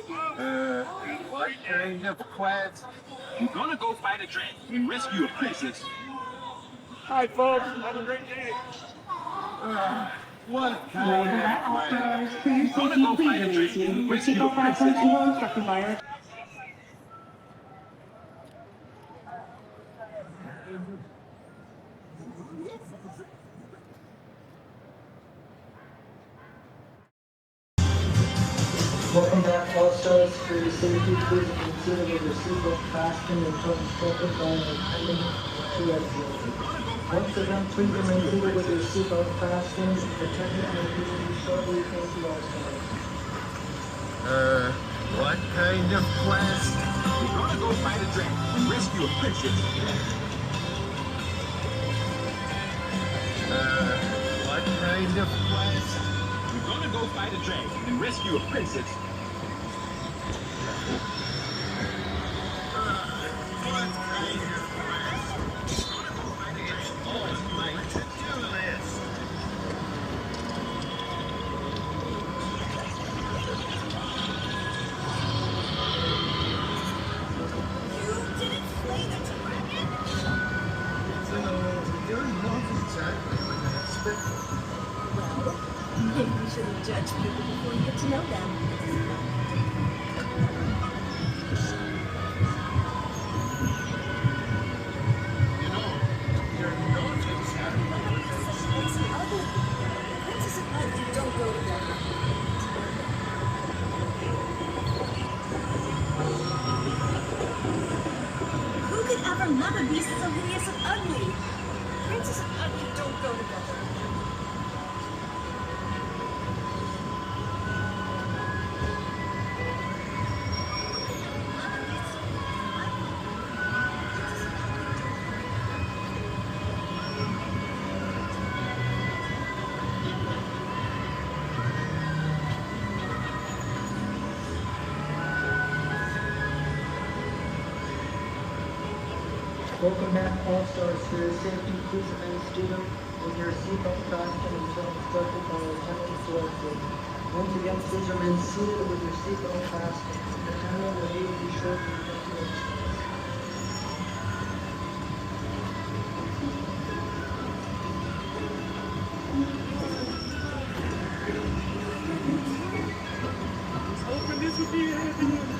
What kind of quest? You're gonna go fight a dragon and rescue a princess. Hi, folks. Have a great day. What Welcome kind back, of all quest? stars. For your safety, please remain seated. Your seatbelt fastened and well instructed by our... Welcome back, all stars. For your safety, please consider with your seatbelt fastened until instructed by an attendant to exit. Once again, please remain seated with your seatbelt fastened. Attendant will be with you shortly. Thank you, all stars. What kind of quest? You're gonna go fight a dragon and rescue a princess. What kind of quest? You're gonna go fight a dragon and rescue a princess. What kind of quest? Oh, my to-do list. You didn't slay the dragon? So, you're not exactly what I expected. Well, maybe you shouldn't judge people before you get to know them. You know, you're not exactly what I expected. It's ugly. Princess and ugly don't go together. Who could ever love a beast so hideous and ugly? Princess and ugly don't go together. Welcome back, all stars. For your safety, please remain seated with your seatbelt fastened until instructed by an attendant to exit. Once again, please remain seated with your seatbelt fastened. The attendant will be with you shortly. Thank you. I was hoping this would be happening.